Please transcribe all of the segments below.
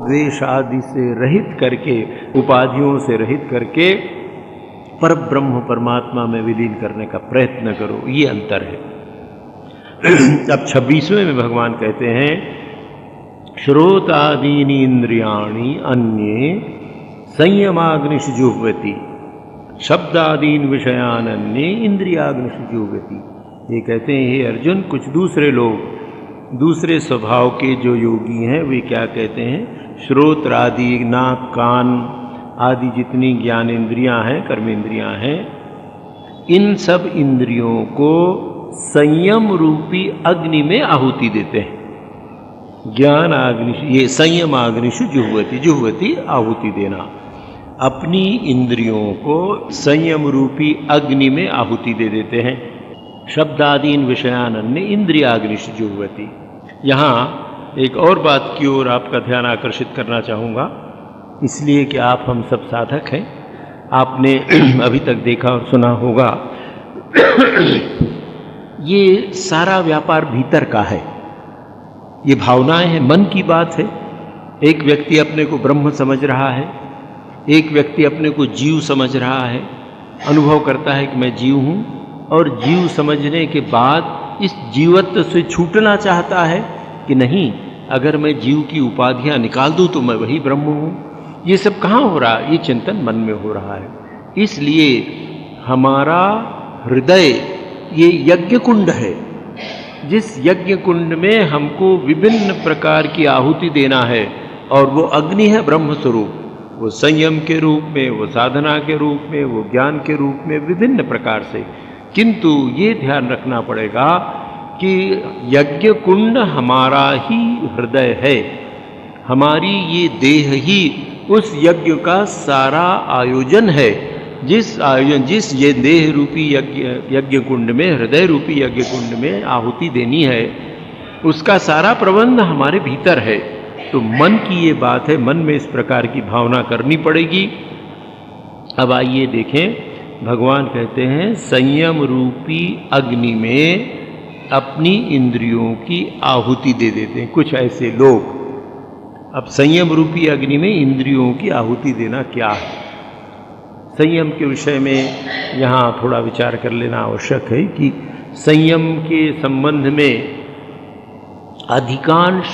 द्वेष आदि से रहित करके, उपाधियों से रहित करके पर ब्रह्म परमात्मा में विलीन करने का प्रयत्न करो। ये अंतर है। अब 26वें में भगवान कहते हैं श्रोतादीनि इंद्रियाणि अन्ये संयमाग्निषु जुह्वति शब्दादीन विषयान अन्ये इंद्रियाग्निषु जुह्वति। ये कहते हैं हे अर्जुन, कुछ दूसरे लोग, दूसरे स्वभाव के जो योगी हैं वे क्या कहते हैं, श्रोत्र आदि, नाक कान आदि जितनी ज्ञान इंद्रियां हैं, कर्म इंद्रियां हैं, इन सब इंद्रियों को संयम रूपी अग्नि में आहुति देते हैं। ज्ञान अग्नि, ये संयम अग्निषु जुह्वति, जुह्वति आहुति देना, अपनी इंद्रियों को संयम रूपी अग्नि में आहुति दे देते हैं। शब्दादीन विषयानन्य इंद्रियाग्निषु जुह्वति। यहाँ एक और बात की ओर आपका ध्यान आकर्षित करना चाहूँगा, इसलिए कि आप हम सब साधक हैं। आपने अभी तक देखा और सुना होगा, ये सारा व्यापार भीतर का है, ये भावनाएं हैं, मन की बात है। एक व्यक्ति अपने को ब्रह्म समझ रहा है, एक व्यक्ति अपने को जीव समझ रहा है, अनुभव करता है कि मैं जीव हूँ, और जीव समझने के बाद इस जीवत्व से छूटना चाहता है कि नहीं, अगर मैं जीव की उपाधियाँ निकाल दूँ तो मैं वही ब्रह्म हूँ। ये सब कहाँ हो रहा है? ये चिंतन मन में हो रहा है। इसलिए हमारा हृदय ये यज्ञ कुंड है, जिस यज्ञ कुंड में हमको विभिन्न प्रकार की आहुति देना है, और वो अग्नि है ब्रह्म स्वरूप, वो संयम के रूप में, वो साधना के रूप में, वो ज्ञान के रूप में, विभिन्न प्रकार से। किंतु ये ध्यान रखना पड़ेगा कि यज्ञ कुंड हमारा ही हृदय है, हमारी ये देह ही उस यज्ञ का सारा आयोजन है। जिस ये देह रूपी यज्ञ कुंड में, हृदय रूपी यज्ञ कुंड में आहुति देनी है, उसका सारा प्रबंध हमारे भीतर है। तो मन की ये बात है, मन में इस प्रकार की भावना करनी पड़ेगी। अब आइए देखें, भगवान कहते हैं संयम रूपी अग्नि में अपनी इंद्रियों की आहुति दे देते हैं कुछ ऐसे लोग। अब संयम रूपी अग्नि में इंद्रियों की आहुति देना क्या है, संयम के विषय में यहाँ थोड़ा विचार कर लेना आवश्यक है कि संयम के संबंध में अधिकांश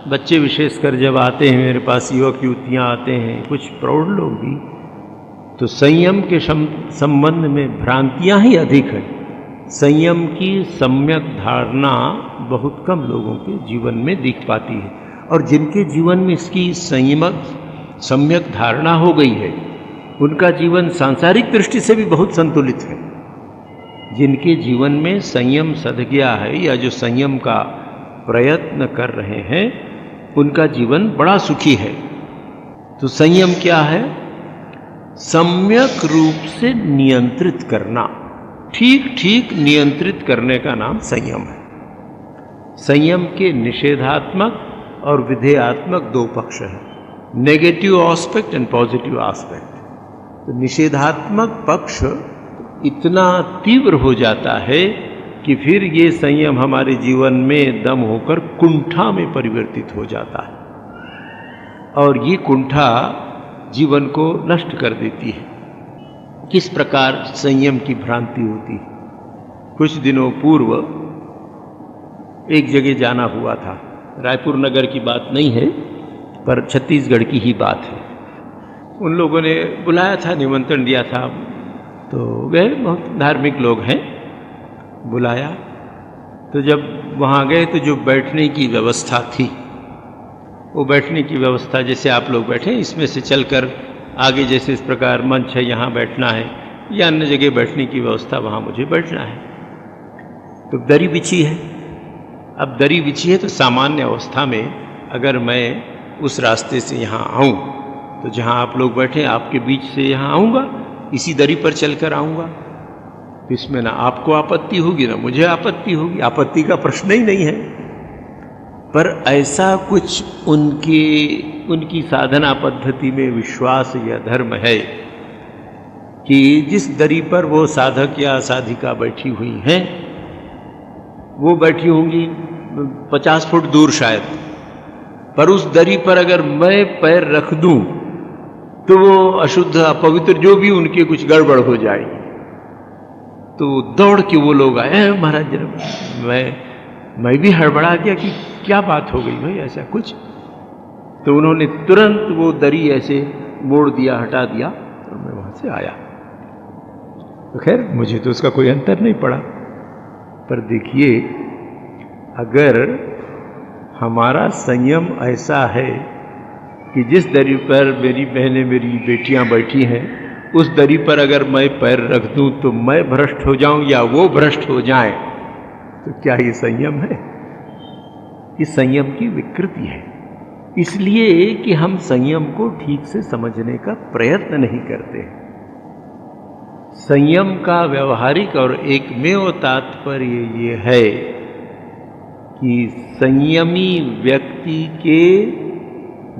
बच्चे विशेषकर जब आते हैं मेरे पास, युवक युवतियाँ आते हैं, कुछ प्रौढ़ लोग भी, तो संयम के संबंध में भ्रांतियाँ ही अधिक है। संयम की सम्यक धारणा बहुत कम लोगों के जीवन में दिख पाती है, और जिनके जीवन में इसकी सम्यक धारणा हो गई है, उनका जीवन सांसारिक दृष्टि से भी बहुत संतुलित है। जिनके जीवन में संयम सध गया है, या जो संयम का प्रयत्न कर रहे हैं, उनका जीवन बड़ा सुखी है। तो संयम क्या है? सम्यक रूप से नियंत्रित करना, ठीक ठीक नियंत्रित करने का नाम संयम है। संयम के निषेधात्मक और विधेयात्मक दो पक्ष हैं, negative aspect and positive aspect. तो निषेधात्मक पक्ष इतना तीव्र हो जाता है कि फिर ये संयम हमारे जीवन में दम होकर कुंठा में परिवर्तित हो जाता है, और ये कुंठा जीवन को नष्ट कर देती है। किस प्रकार संयम की भ्रांति होती है? कुछ दिनों पूर्व एक जगह जाना हुआ था, रायपुर नगर की बात नहीं है पर छत्तीसगढ़ की ही बात है। उन लोगों ने बुलाया था, निमंत्रण दिया था, तो गए, बहुत धार्मिक लोग हैं, बुलाया। तो जब वहाँ गए तो जो बैठने की व्यवस्था थी, वो बैठने की व्यवस्था जैसे आप लोग बैठे, इसमें से चलकर आगे जैसे इस प्रकार मंच है, यहाँ बैठना है, या अन्य जगह बैठने की व्यवस्था, वहाँ मुझे बैठना है। तो दरी बिछी है। अब दरी बिछी है तो सामान्य अवस्था में अगर मैं उस रास्ते से यहाँ आऊँ, तो जहाँ आप लोग बैठे आपके बीच से यहाँ आऊँगा, इसी दरी पर चलकर आऊँगा, तो इसमें ना आपको आपत्ति होगी ना मुझे आपत्ति होगी, आपत्ति का प्रश्न ही नहीं है। पर ऐसा कुछ उनकी साधना पद्धति में विश्वास या धर्म है कि जिस दरी पर वो साधक या साधिका बैठी हुई हैं, वो बैठी होंगी 50 फुट दूर शायद, पर उस दरी पर अगर मैं पैर रख दूं तो वो अशुद्ध अपवित्र जो भी उनके कुछ गड़बड़ हो जाएगी। तो दौड़ के वो लोग आए, महाराज मैं भी हड़बड़ा गया कि क्या बात हो गई भाई, ऐसा कुछ। तो उन्होंने तुरंत वो दरी ऐसे मोड़ दिया, हटा दिया, और मैं वहां से आया। तो खैर मुझे तो उसका कोई अंतर नहीं पड़ा। पर देखिए, अगर हमारा संयम ऐसा है कि जिस दरी पर मेरी बहनें, मेरी बेटियां बैठी हैं, उस दरी पर अगर मैं पैर रख दूं तो मैं भ्रष्ट हो जाऊं या वो भ्रष्ट हो जाएं, तो क्या ये संयम है? ये संयम की विकृति है। इसलिए कि हम संयम को ठीक से समझने का प्रयत्न नहीं करते। संयम का व्यवहारिक और एकमेव तात्पर्य ये है कि संयमी व्यक्ति के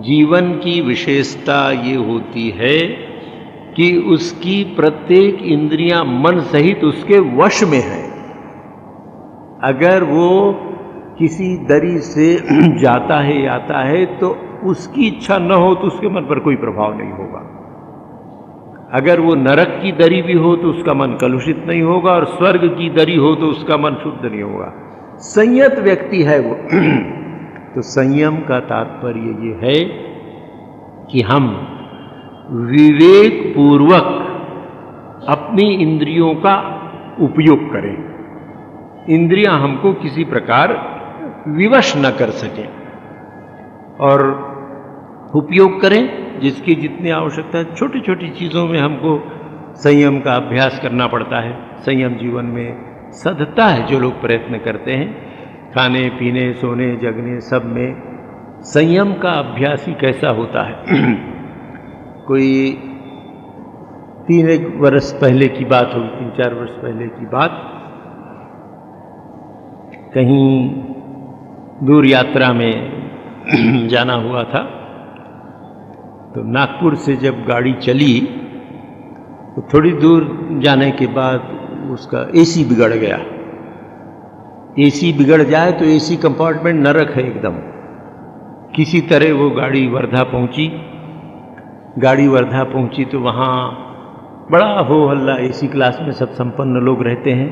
जीवन की विशेषता ये होती है कि उसकी प्रत्येक इंद्रियां मन सहित उसके वश में है। अगर वो किसी दरी से जाता है, आता है, तो उसकी इच्छा न हो तो उसके मन पर कोई प्रभाव नहीं होगा। अगर वो नरक की दरी भी हो तो उसका मन कलुषित नहीं होगा, और स्वर्ग की दरी हो तो उसका मन शुद्ध नहीं होगा। संयत व्यक्ति है वो। तो संयम का तात्पर्य ये है कि हम विवेक पूर्वक अपनी इंद्रियों का उपयोग करें, इंद्रियां हमको किसी प्रकार विवश न कर सकें, और उपयोग करें जिसकी जितनी आवश्यकता है। छोटी छोटी चीज़ों में हमको संयम का अभ्यास करना पड़ता है। संयम जीवन में सधता है। जो लोग प्रयत्न करते हैं, खाने पीने, सोने, जगने, सब में संयम का अभ्यास ही कैसा होता है। कोई 3-1 वर्ष पहले की बात होगी, 3-4 वर्ष पहले की बात, कहीं दूर यात्रा में जाना हुआ था। तो नागपुर से जब गाड़ी चली तो थोड़ी दूर जाने के बाद उसका एसी बिगड़ गया। एसी बिगड़ जाए तो एसी कंपार्टमेंट नरक है एकदम। किसी तरह वो गाड़ी वर्धा पहुंची। गाड़ी वर्धा पहुंची तो वहाँ बड़ा हो हल्ला, एसी क्लास में सब संपन्न लोग रहते हैं,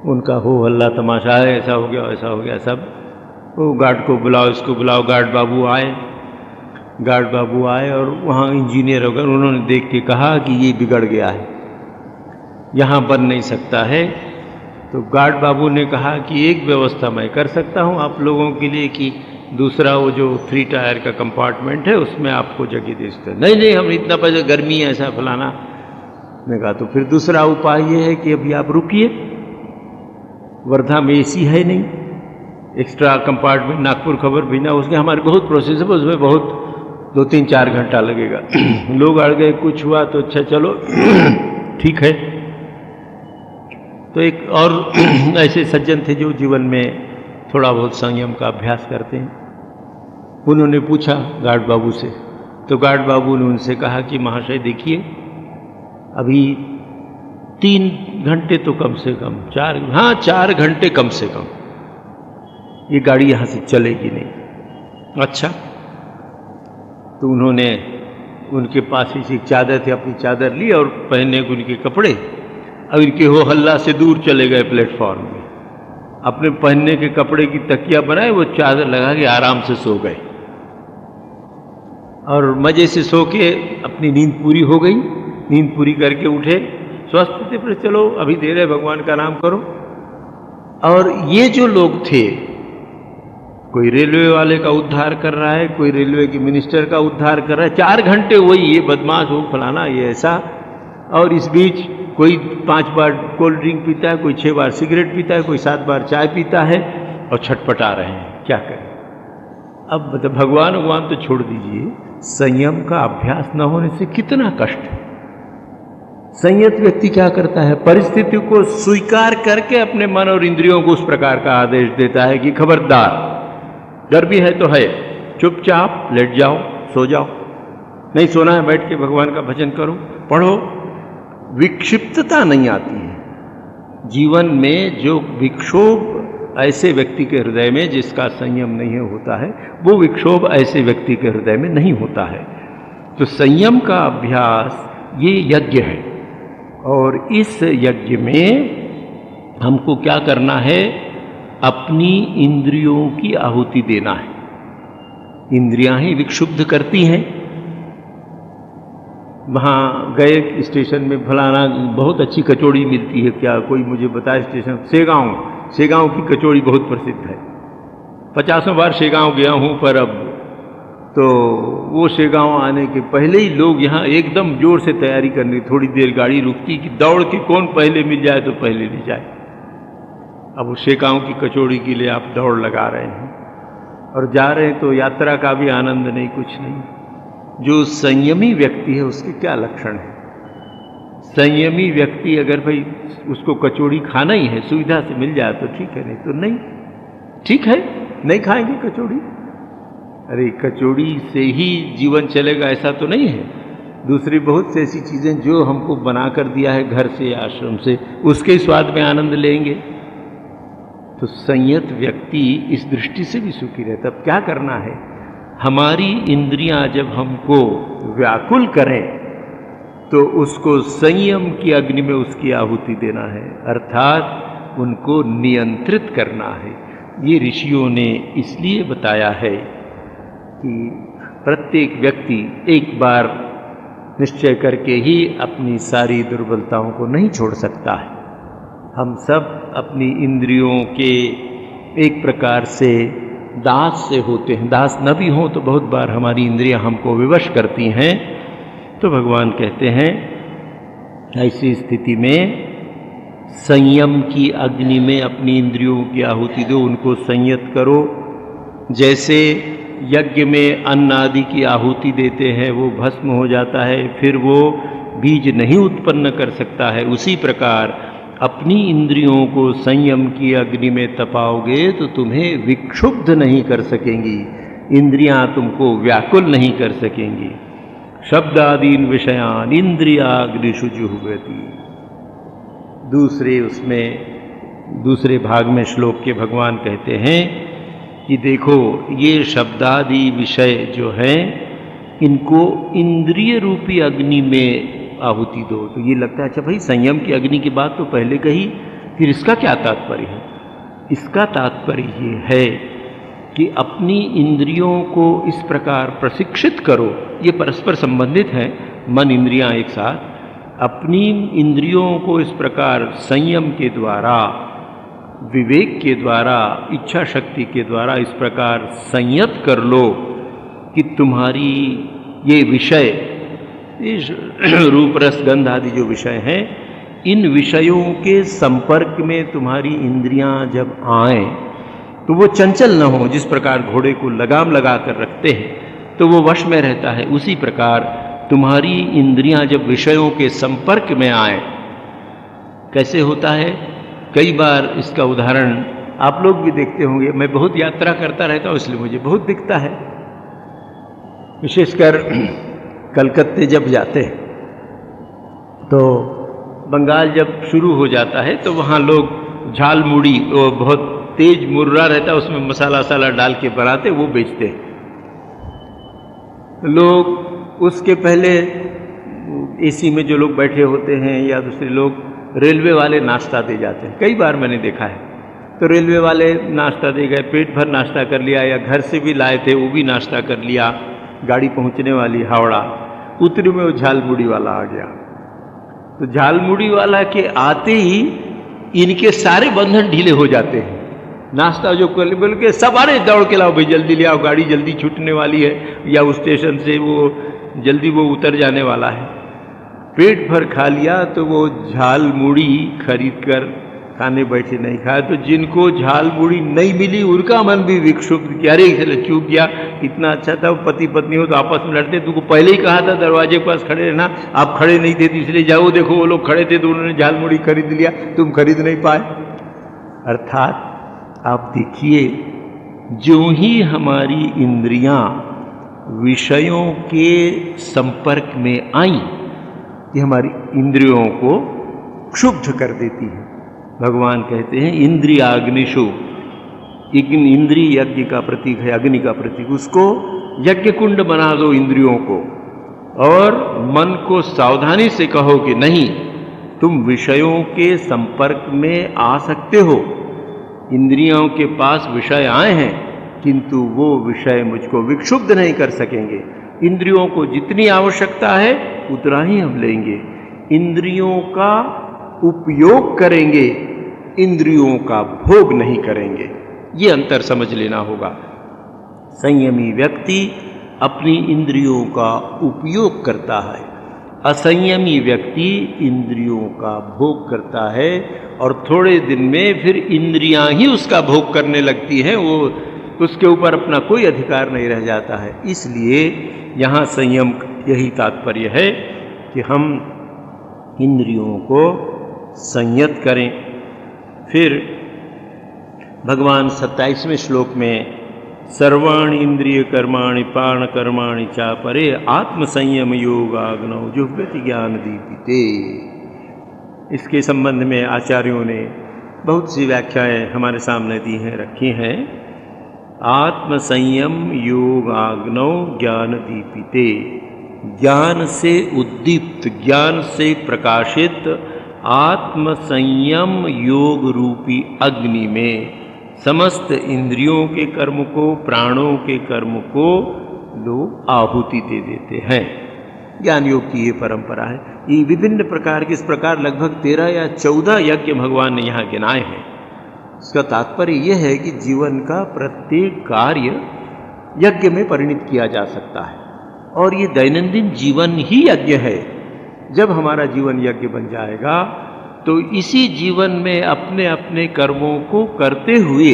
उनका हो हल्ला तमाशा है, ऐसा हो गया, ऐसा हो गया, सब। वो गार्ड को बुलाओ, इसको बुलाओ। गार्ड बाबू आए और वहाँ इंजीनियर वगैरह, उन्होंने देख के कहा कि ये बिगड़ गया है, यहाँ बन नहीं सकता है। तो गार्ड बाबू ने कहा कि एक व्यवस्था मैं कर सकता हूँ आप लोगों के लिए, कि दूसरा वो जो 3 टायर का कंपार्टमेंट है उसमें आपको जगह दे सकते हैं। नहीं, हम इतना पैसा, गर्मी है, ऐसा फलाना। ने कहा तो फिर दूसरा उपाय ये है कि अभी आप रुकिए, वर्धा में एसी है नहीं, एक्स्ट्रा कंपार्टमेंट नागपुर खबर भेजना, उसके हमारे बहुत प्रोसेस है, उसमें बहुत 2-3-4 घंटा लगेगा। लोग अड़ गए, कुछ हुआ तो अच्छा चलो ठीक है। तो एक और ऐसे सज्जन थे जो जीवन में थोड़ा बहुत संयम का अभ्यास करते हैं। उन्होंने पूछा गार्ड बाबू से, तो गार्ड बाबू ने उनसे कहा कि महाशय देखिए, अभी 3 घंटे तो कम से कम, 4 घंटे कम से कम ये गाड़ी यहाँ से चलेगी नहीं। अच्छा। तो उन्होंने, उनके पास ही एक चादर थी, अपनी चादर ली और पहने उनके कपड़े, अब इनके हो हल्ला से दूर चले गए प्लेटफॉर्म में। अपने पहनने के कपड़े की तकिया बनाए, वो चादर लगा के आराम से सो गए, और मजे से सो के अपनी नींद पूरी हो गई। नींद पूरी करके उठे, स्वस्थ थे, फिर चलो अभी देर है, भगवान का नाम करो। और ये जो लोग थे, कोई रेलवे वाले का उद्धार कर रहा है, कोई रेलवे के मिनिस्टर का उद्धार कर रहा है, 4 घंटे वही, ये बदमाश हो, फलाना, ये ऐसा। और इस बीच कोई 5 बार कोल्ड ड्रिंक पीता है, कोई 6 बार सिगरेट पीता है, कोई 7 बार चाय पीता है, और छटपटा रहे हैं। क्या करें? अब मतलब भगवान तो छोड़ दीजिए, संयम का अभ्यास न होने से कितना कष्ट है। संयत व्यक्ति क्या करता है? परिस्थिति को स्वीकार करके अपने मन और इंद्रियों को उस प्रकार का आदेश देता है कि खबरदार, डर भी है तो है, चुपचाप लेट जाओ, सो जाओ। नहीं सोना है, बैठ के भगवान का भजन करो, पढ़ो। विक्षिप्तता नहीं आती है जीवन में। जो विक्षोभ ऐसे व्यक्ति के हृदय में जिसका संयम नहीं होता है, वो विक्षोभ ऐसे व्यक्ति के हृदय में नहीं होता है। तो संयम का अभ्यास ये यज्ञ है, और इस यज्ञ में हमको क्या करना है? अपनी इंद्रियों की आहुति देना है। इंद्रियां ही विक्षुब्ध करती हैं। वहाँ गए स्टेशन में, फलाना बहुत अच्छी कचौड़ी मिलती है, क्या कोई मुझे बताए स्टेशन? सेगांव की कचौड़ी बहुत प्रसिद्ध है। 50 बार सेगांव गया हूँ, पर अब तो वो सेगांव आने के पहले ही लोग यहाँ एकदम जोर से तैयारी करनी, थोड़ी देर गाड़ी रुकती कि दौड़ के कौन पहले मिल जाए तो पहले ले जाए। अब वो सेगांव की कचौड़ी के लिए आप दौड़ लगा रहे हैं और जा रहे हैं, तो यात्रा का भी आनंद नहीं, कुछ नहीं। जो संयमी व्यक्ति है उसके क्या लक्षण है? संयमी व्यक्ति अगर भाई उसको कचौड़ी खाना ही है, सुविधा से मिल जाए तो ठीक है, नहीं तो नहीं। ठीक है, नहीं खाएंगे कचौड़ी, अरे कचौड़ी से ही जीवन चलेगा ऐसा तो नहीं है। दूसरी बहुत सी ऐसी चीज़ें जो हमको बना कर दिया है घर से, आश्रम से, उसके स्वाद में आनंद लेंगे। तो संयत व्यक्ति इस दृष्टि से भी सुखी रहता। अब क्या करना है? हमारी इंद्रियां जब हमको व्याकुल करें तो उसको संयम की अग्नि में उसकी आहुति देना है, अर्थात उनको नियंत्रित करना है। ये ऋषियों ने इसलिए बताया है कि प्रत्येक व्यक्ति एक बार निश्चय करके ही अपनी सारी दुर्बलताओं को नहीं छोड़ सकता है। हम सब अपनी इंद्रियों के एक प्रकार से दास से होते हैं। दास न भी हो तो बहुत बार हमारी इंद्रियां हमको विवश करती हैं। तो भगवान कहते हैं ऐसी स्थिति में संयम की अग्नि में अपनी इंद्रियों की आहुति दो, उनको संयत करो। जैसे यज्ञ में अन्न आदि की आहुति देते हैं, वो भस्म हो जाता है, फिर वो बीज नहीं उत्पन्न कर सकता है, उसी प्रकार अपनी इंद्रियों को संयम की अग्नि में तपाओगे तो तुम्हें विक्षुब्ध नहीं कर सकेंगी, इंद्रियां तुमको व्याकुल नहीं कर सकेंगी। शब्दादीन विषयान इंद्रियाग्निषु जुह्वति। दूसरे भाग में श्लोक के भगवान कहते हैं कि देखो ये शब्दादि विषय जो हैं इनको इंद्रिय रूपी अग्नि में आहुति दो। तो ये लगता है अच्छा भाई संयम की अग्नि की बात तो पहले कही, फिर इसका क्या तात्पर्य है? इसका तात्पर्य ये है कि अपनी इंद्रियों को इस प्रकार प्रशिक्षित करो। ये परस्पर संबंधित है, मन इंद्रियां एक साथ। अपनी इंद्रियों को इस प्रकार संयम के द्वारा, विवेक के द्वारा, इच्छा शक्ति के द्वारा इस प्रकार संयत कर लो कि तुम्हारी ये विषय, इस रूप रस गंध आदि जो विषय हैं, इन विषयों के संपर्क में तुम्हारी इंद्रियां जब आए तो वो चंचल न हो। जिस प्रकार घोड़े को लगाम लगा कर रखते हैं तो वो वश में रहता है, उसी प्रकार तुम्हारी इंद्रियां जब विषयों के संपर्क में आए, कैसे होता है? कई बार इसका उदाहरण आप लोग भी देखते होंगे। मैं बहुत यात्रा करता रहता हूँ इसलिए मुझे बहुत दिखता है। विशेषकर कलकत्ते जब जाते हैं तो बंगाल जब शुरू हो जाता है तो वहाँ लोग झाल मुड़ी, वो बहुत तेज मुर्रा रहता है, उसमें मसाला वसाला डाल के बनाते, वो बेचते हैं। लोग उसके पहले एसी में जो लोग बैठे होते हैं या दूसरे लोग, रेलवे वाले नाश्ता दे जाते हैं। कई बार मैंने देखा है। तो रेलवे वाले नाश्ता दे गए, पेट भर नाश्ता कर लिया, या घर से भी लाए थे वो भी नाश्ता कर लिया। गाड़ी पहुंचने वाली हावड़ा, उतरी में वो झालमुड़ी वाला आ गया। तो झालमुड़ी वाला के आते ही इनके सारे बंधन ढीले हो जाते हैं। नाश्ता जो कर बोल के सब, अरे दौड़ के लाओ भाई, जल्दी ले आओ, गाड़ी जल्दी छूटने वाली है, या उस स्टेशन से वो जल्दी वो उतर जाने वाला है। पेट भर खा लिया तो वो झालमुड़ी खरीद कर खाने बैठे, नहीं खाया। तो जिनको झालमुड़ी नहीं मिली उनका मन भी विक्षुब्ध किया, अरे चलो चूक गया, इतना अच्छा था। पति पत्नी हो तो आपस में लड़ते, तुमको पहले ही कहा था दरवाजे के पास खड़े रहना, आप खड़े नहीं थे तो इसलिए जाओ, देखो वो लोग खड़े थे तो उन्होंने झालमुड़ी खरीद लिया, तुम खरीद नहीं पाए। अर्थात आप देखिए, जो ही हमारी इंद्रियां विषयों के संपर्क में आई, ये हमारी इंद्रियों को क्षुब्ध कर देती है। भगवान कहते हैं इंद्रियाग्निषु इंद्रिय यज्ञ का प्रतीक है, अग्नि का प्रतीक, उसको यज्ञ कुंड बना दो इंद्रियों को, और मन को सावधानी से कहो कि नहीं, तुम विषयों के संपर्क में आ सकते हो, इंद्रियों के पास विषय आए हैं किंतु वो विषय मुझको विक्षुब्ध नहीं कर सकेंगे। इंद्रियों को जितनी आवश्यकता है उतना ही हम लेंगे, इंद्रियों का उपयोग करेंगे, इंद्रियों का भोग नहीं करेंगे। ये अंतर समझ लेना होगा। संयमी व्यक्ति अपनी इंद्रियों का उपयोग करता है, असंयमी व्यक्ति इंद्रियों का भोग करता है, और थोड़े दिन में फिर इंद्रियां ही उसका भोग करने लगती हैं, वो उसके ऊपर अपना कोई अधिकार नहीं रह जाता है। इसलिए यहाँ संयम यही तात्पर्य है कि हम इंद्रियों को संयत करें। फिर भगवान 27वें श्लोक में सर्वाणि इंद्रिय कर्माणि प्राण कर्माणि चापरे आत्मसंयम योगाग्नौ जुह्वति ज्ञान दीपिते, इसके संबंध में आचार्यों ने बहुत सी व्याख्याएं हमारे सामने दी हैं, रखी हैं। आत्मसंयम योगाग्नौ ज्ञान दीपिते, ज्ञान से उद्दीप्त, ज्ञान से प्रकाशित आत्मसंयम योग रूपी अग्नि में समस्त इंद्रियों के कर्म को, प्राणों के कर्म को लोग आहुति दे देते हैं। ज्ञान योग की ये परंपरा है। ये विभिन्न प्रकार के, इस प्रकार लगभग 13 या 14 यज्ञ भगवान ने यहाँ गिनाए हैं। इसका तात्पर्य यह है कि जीवन का प्रत्येक कार्य यज्ञ में परिणित किया जा सकता है, और ये दैनंदिन जीवन ही यज्ञ है। जब हमारा जीवन यज्ञ बन जाएगा तो इसी जीवन में अपने अपने कर्मों को करते हुए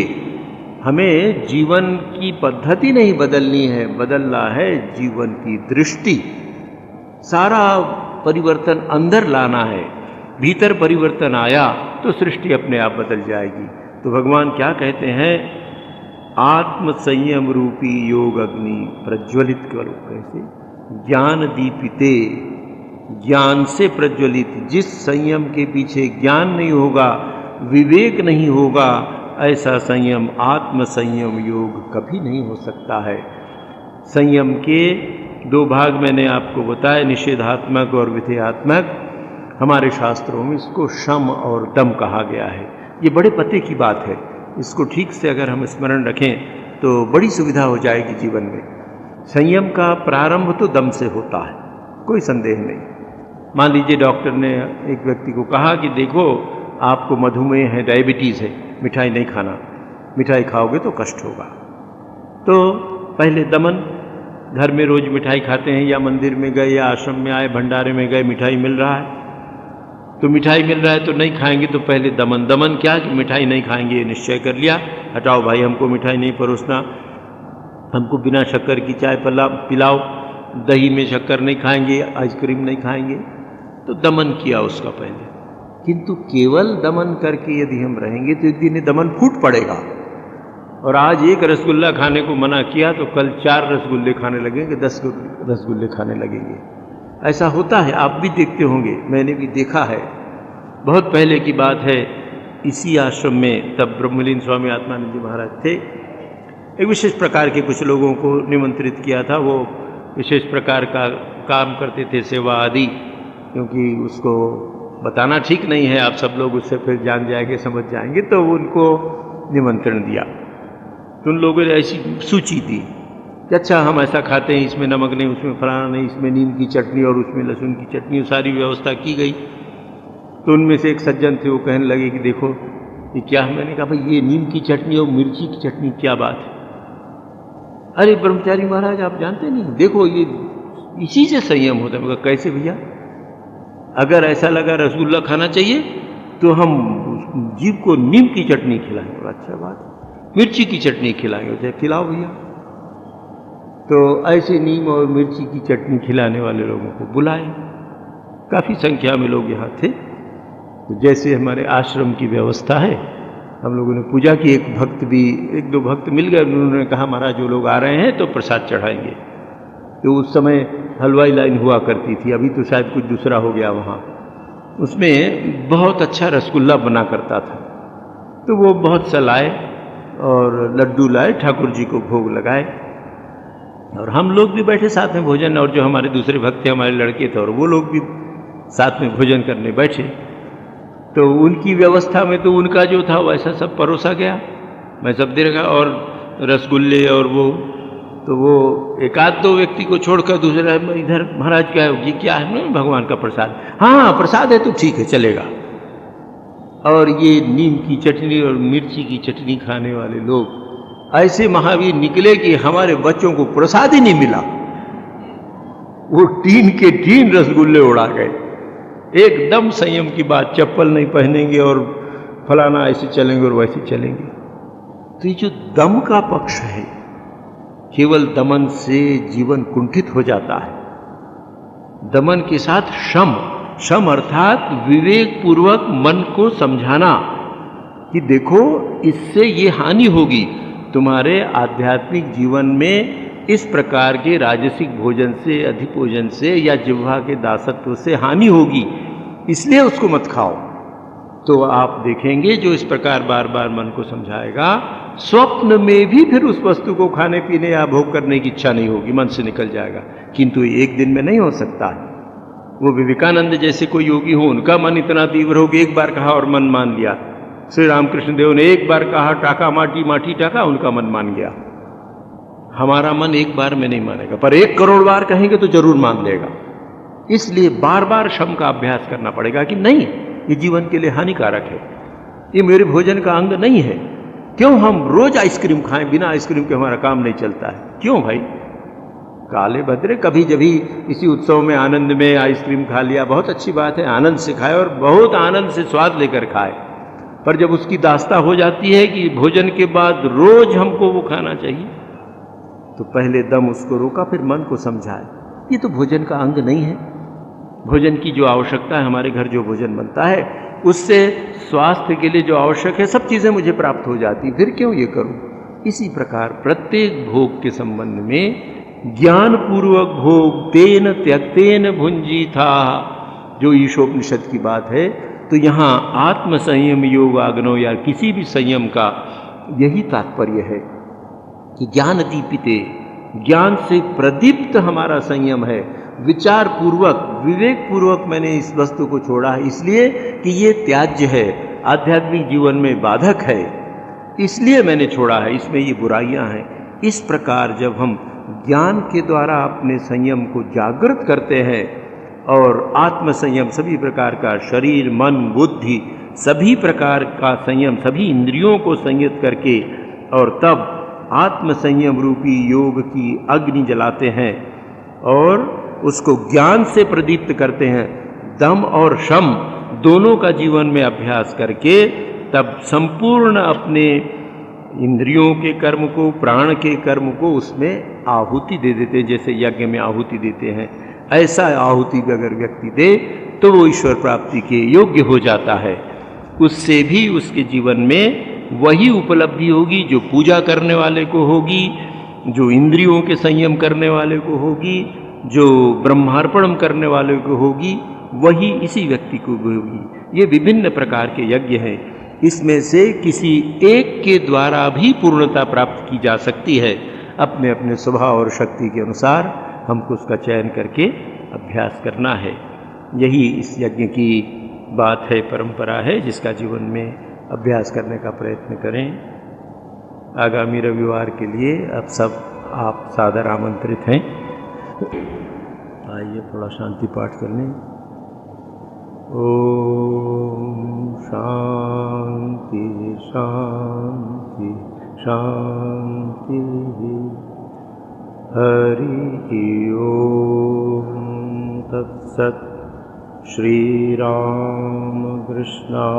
हमें जीवन की पद्धति नहीं बदलनी है, बदलना है जीवन की दृष्टि। सारा परिवर्तन अंदर लाना है, भीतर परिवर्तन आया तो सृष्टि अपने आप बदल जाएगी। तो भगवान क्या कहते हैं, आत्म संयम रूपी योग अग्नि प्रज्वलित करो। कैसे? ज्ञान दीपिते, ज्ञान से प्रज्वलित। जिस संयम के पीछे ज्ञान नहीं होगा, विवेक नहीं होगा, ऐसा संयम, आत्म संयम योग कभी नहीं हो सकता है। संयम के 2 भाग मैंने आपको बताए, निषेधात्मक और विधेयात्मक। हमारे शास्त्रों में इसको शम और दम कहा गया है। ये बड़े पते की बात है, इसको ठीक से अगर हम स्मरण रखें तो बड़ी सुविधा हो जाएगी जीवन में। संयम का प्रारंभ तो दम से होता है, कोई संदेह नहीं। मान लीजिए डॉक्टर ने एक व्यक्ति को कहा कि देखो आपको मधुमेह है, डायबिटीज़ है, मिठाई नहीं खाना, मिठाई खाओगे तो कष्ट होगा। तो पहले दमन, घर में रोज मिठाई खाते हैं, या मंदिर में गए या आश्रम में आए, भंडारे में गए, मिठाई मिल रहा है तो मिठाई मिल रहा है तो नहीं खाएंगे, तो पहले दमन। दमन क्या कि मिठाई नहीं खाएंगे, निश्चय कर लिया, हटाओ भाई, हमको मिठाई नहीं परोसना, हमको बिना शक्कर की चाय पिलाओ, दही में शक्कर नहीं खाएंगे, आइसक्रीम नहीं खाएंगे। तो दमन किया उसका पहले। किंतु केवल दमन करके यदि हम रहेंगे तो एक दिन दमन फूट पड़ेगा, और आज एक रसगुल्ला खाने को मना किया तो कल 4 रसगुल्ले खाने लगेंगे, 10 रसगुल्ले खाने लगेंगे। ऐसा होता है, आप भी देखते होंगे, मैंने भी देखा है। बहुत पहले की बात है, इसी आश्रम में तब ब्रह्मलीन स्वामी आत्मानंद जी महाराज थे। एक विशेष प्रकार के कुछ लोगों को निमंत्रित किया था, वो विशेष प्रकार का काम करते थे, सेवा आदि, क्योंकि उसको बताना ठीक नहीं है, आप सब लोग उससे फिर जान जाएंगे, समझ जाएंगे, तो उनको निमंत्रण दिया। तो उन लोगों ने ऐसी सूची दी कि अच्छा हम ऐसा खाते हैं, इसमें नमक नहीं, उसमें फलाना नहीं, इसमें नीम की चटनी और उसमें लहसुन की चटनी, सारी व्यवस्था की गई। तो उनमें से एक सज्जन थे, वो कहने लगे कि देखो ये क्या है। मैंने कहा भाई ये नीम की चटनी और मिर्ची की चटनी क्या बात है? अरे ब्रह्मचारी महाराज आप जानते नहीं, देखो ये इसी से संयम होता है। मैं कहा कैसे भैया? अगर ऐसा लगा रसगुल्ला खाना चाहिए तो हम जीव को नीम की चटनी खिलाएंगे। अच्छा बात, मिर्ची की चटनी खिलाएंगे, खिलाओ भैया। तो ऐसे नीम और मिर्ची की चटनी खिलाने वाले लोगों को बुलाए, काफ़ी संख्या में लोग यहाँ थे। तो जैसे हमारे आश्रम की व्यवस्था है, हम लोगों ने पूजा की। एक भक्त भी, 1-2 भक्त मिल गए, उन्होंने कहा महाराज जो लोग आ रहे हैं तो प्रसाद चढ़ाएंगे। तो उस समय हलवाई लाइन हुआ करती थी, अभी तो शायद कुछ दूसरा हो गया वहाँ। उसमें बहुत अच्छा रसगुल्ला बना करता था, तो वो बहुत सा लाए, और लड्डू लाए, ठाकुर जी को भोग लगाए, और हम लोग भी बैठे साथ में भोजन, और जो हमारे दूसरे भक्त थे, हमारे लड़के थे, और वो लोग भी साथ में भोजन करने बैठे। तो उनकी व्यवस्था में तो उनका जो था वैसा सब परोसा गया, मैं सब दे रखा, और रसगुल्ले और वो, तो वो एक आध दो व्यक्ति को छोड़कर दूसरा इधर, महाराज क्या है, ये क्या है? ना भगवान का प्रसाद। हाँ प्रसाद है तो ठीक है, चलेगा। और ये नीम की चटनी और मिर्ची की चटनी खाने वाले लोग ऐसे महावीर निकले कि हमारे बच्चों को प्रसाद ही नहीं मिला। वो टीन के टीन रसगुल्ले उड़ा गए। एकदम संयम की बात, चप्पल नहीं पहनेंगे और फलाना ऐसे चलेंगे और वैसे चलेंगे। तो ये जो दम का पक्ष है, केवल दमन से जीवन कुंठित हो जाता है। दमन के साथ शम, शम अर्थात विवेक पूर्वक मन को समझाना कि देखो इससे ये हानि होगी, तुम्हारे आध्यात्मिक जीवन में इस प्रकार के राजसिक भोजन से, अधिभोजन से या जिह्वा के दासत्व से हानि होगी, इसलिए उसको मत खाओ। तो आप देखेंगे जो इस प्रकार बार बार मन को समझाएगा, स्वप्न में भी फिर उस वस्तु को खाने पीने या भोग करने की इच्छा नहीं होगी, मन से निकल जाएगा। किंतु एक दिन में नहीं हो सकता है। वो विवेकानंद जैसे कोई योगी हो, उनका मन इतना तीव्र हो कि एक बार कहा और मन मान लिया। श्री रामकृष्ण देव ने एक बार कहा टाका माटी माटी टाका, उनका मन मान गया। हमारा मन एक बार में नहीं मानेगा, पर 1 करोड़ बार कहेंगे तो जरूर मान लेगा। इसलिए बार बार शम का अभ्यास करना पड़ेगा कि नहीं, ये जीवन के लिए हानिकारक है, ये मेरे भोजन का अंग नहीं है। क्यों हम रोज आइसक्रीम खाएं? बिना आइसक्रीम के हमारा काम नहीं चलता है। क्यों भाई? काले भद्रे, कभी जभी किसी उत्सव में आनंद में आइसक्रीम खा लिया, बहुत अच्छी बात है, आनंद से खाए और बहुत आनंद से स्वाद लेकर खाए। पर जब उसकी दास्ता हो जाती है कि भोजन के बाद रोज हमको वो खाना चाहिए, तो पहले दम उसको रोका, फिर मन को समझाए ये तो भोजन का अंग नहीं है। भोजन की जो आवश्यकता है, हमारे घर जो भोजन बनता है उससे स्वास्थ्य के लिए जो आवश्यक है सब चीज़ें मुझे प्राप्त हो जाती, फिर क्यों ये करूं? इसी प्रकार प्रत्येक भोग के संबंध में ज्ञान पूर्वक भोग तेन त्यक्तेन भुंजी था, जो ईशोपनिषद की बात है। तो यहाँ आत्म संयम योग आग्नो या किसी भी संयम का यही तात्पर्य है कि ज्ञान दीपिते, ज्ञान से प्रदीप्त हमारा संयम है। विचार पूर्वक, विवेक पूर्वक मैंने इस वस्तु को छोड़ा है, इसलिए कि ये त्याज्य है, आध्यात्मिक जीवन में बाधक है, इसलिए मैंने छोड़ा है, इसमें ये बुराइयां हैं। इस प्रकार जब हम ज्ञान के द्वारा अपने संयम को जागृत करते हैं और आत्म संयम, सभी प्रकार का शरीर मन बुद्धि सभी प्रकार का संयम, सभी इंद्रियों को संयत करके, और तब आत्म संयम रूपी योग की अग्नि जलाते हैं और उसको ज्ञान से प्रदीप्त करते हैं, दम और शम दोनों का जीवन में अभ्यास करके, तब संपूर्ण अपने इंद्रियों के कर्म को, प्राण के कर्म को उसमें आहुति दे देते, जैसे यज्ञ में आहुति देते हैं, ऐसा आहुति अगर व्यक्ति दे तो वो ईश्वर प्राप्ति के योग्य हो जाता है। उससे भी उसके जीवन में वही उपलब्धि होगी जो पूजा करने वाले को होगी, जो इंद्रियों के संयम करने वाले को होगी, जो ब्रह्मार्पणम करने वाले को होगी, वही इसी व्यक्ति को भी होगी। ये विभिन्न प्रकार के यज्ञ हैं, इसमें से किसी एक के द्वारा भी पूर्णता प्राप्त की जा सकती है। अपने अपने स्वभाव और शक्ति के अनुसार हमको उसका चयन करके अभ्यास करना है। यही इस यज्ञ की बात है, परंपरा है, जिसका जीवन में अभ्यास करने का प्रयत्न करें। आगामी रविवार के लिए अब सब आप सादर आमंत्रित हैं। आइए थोड़ा शांति पाठ कर लें। ओम शांति शांति शांति। हरि ओम तत्सत्। श्री राम कृष्णार्पणमस्तु।